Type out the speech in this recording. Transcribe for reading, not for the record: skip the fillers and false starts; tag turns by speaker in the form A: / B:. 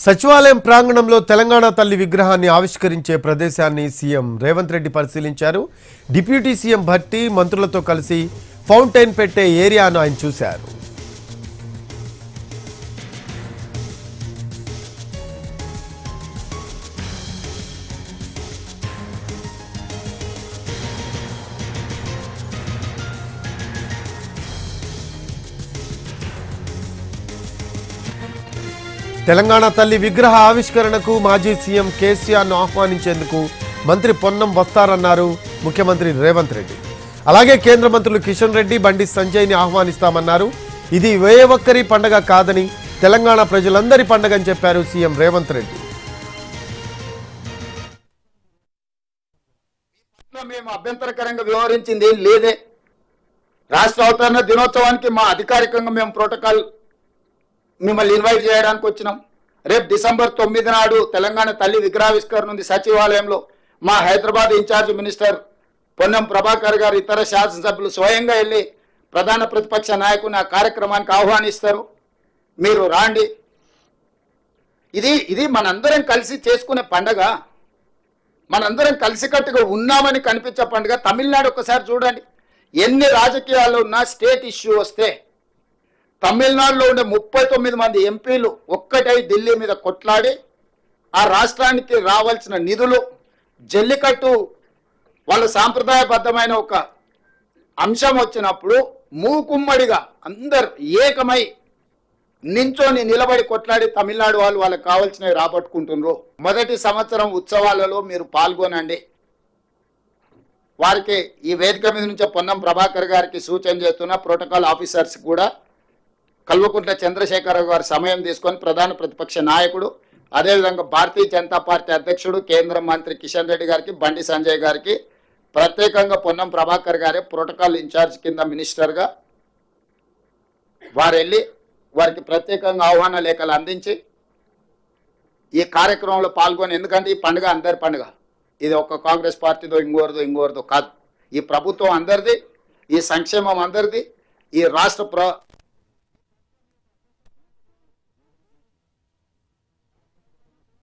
A: సచివాలయం ప్రాంగణంలో తెలంగాణ తల్లి విగ్రహాన్ని ఆవిష్కరించే ప్రదేశాన్ని సీఎం రేవంత్ రెడ్డి పరిశీలించారు. డిప్యూటీ సీఎం భట్టి మంత్రులతో కలిసి ఫౌంటైన్ పెట్టే ఏరియాను ఆయన చూశారు. తెలంగాణ తల్లి విగ్రహ ఆవిష్కరణకు మాజీ సీఎం కేసీఆర్ను ఆహ్వానించేందుకు మంత్రి పొన్నం వస్తారన్నారు ముఖ్యమంత్రి రేవంత్ రెడ్డి. అలాగే కేంద్ర మంత్రులు కిషన్ రెడ్డి, బండి సంజయ్ని ఆహ్వానిస్తామన్నారు. ఇది ఏ ఒక్కరి పండగ కాదని తెలంగాణ ప్రజలందరి పండగని చెప్పారు సీఎం రేవంత్ రెడ్డి.
B: మేము అభ్యంతరకరంగా వ్యవహరించింది ఏం లేదే. రాష్ట్ర అవతరణ దినోత్సవానికి మా అధికారికంగా మేము ప్రోటోకాల్ మిమ్మల్ని ఇన్వైట్ చేయడానికి వచ్చినాం. రేపు డిసెంబర్ 9 నాడు తెలంగాణ తల్లి విగ్రహావిష్కరణ ఉంది సచివాలయంలో. మా హైదరాబాద్ ఇన్ఛార్జ్ మినిస్టర్ పొన్నం ప్రభాకర్ గారు, ఇతర శాసనసభ్యులు స్వయంగా వెళ్ళి ప్రధాన ప్రతిపక్ష నాయకుని ఆ కార్యక్రమానికి ఆహ్వానిస్తారు. మీరు రాండి. ఇది మనందరం కలిసి చేసుకునే పండగ. మనందరం కలిసికట్టుగా ఉన్నామని కనిపించే పండుగ. తమిళనాడు ఒకసారి చూడండి, ఎన్ని రాజకీయాల్లో ఉన్నా స్టేట్ ఇష్యూ వస్తే తమిళనాడులో ఉండే 39 మంది ఎంపీలు ఒక్కటై ఢిల్లీ మీద కొట్లాడి ఆ రాష్ట్రానికి రావాల్సిన నిధులు, జల్లికట్టు వాళ్ళ సాంప్రదాయబద్ధమైన ఒక అంశం వచ్చినప్పుడు మూకుమ్మడిగా అందరు ఏకమై నించొని నిలబడి కొట్లాడి తమిళనాడు వాళ్ళు వాళ్ళకి కావాల్సినవి రాబట్టుకుంటున్నారు. మొదటి సంవత్సరం ఉత్సవాలలో మీరు పాల్గొనండి. వారికి ఈ వేదిక మీద నుంచే పొన్నం ప్రభాకర్ గారికి సూచన చేస్తున్న ప్రోటోకాల్ ఆఫీసర్స్ కూడా కల్వకుంట్ల చంద్రశేఖరరావు గారు సమయం తీసుకొని ప్రధాన ప్రతిపక్ష నాయకుడు, అదేవిధంగా భారతీయ జనతా పార్టీ అధ్యక్షుడు, కేంద్ర మంత్రి కిషన్ రెడ్డి గారికి, బండి సంజయ్ గారికి ప్రత్యేకంగా పొన్నం ప్రభాకర్ గారే ప్రోటోకాల్ ఇన్ఛార్జ్ కింద మినిస్టర్గా వారు వెళ్ళి వారికి ప్రత్యేకంగా ఆహ్వాన లేఖలు అందించి ఈ కార్యక్రమంలో పాల్గొని, ఎందుకంటే ఈ పండుగ అందరి పండుగ. ఇది ఒక కాంగ్రెస్ పార్టీదో ఇంకోరిదో కాదు. ఈ ప్రభుత్వం అందరిది, ఈ సంక్షేమం అందరిది, ఈ రాష్ట్ర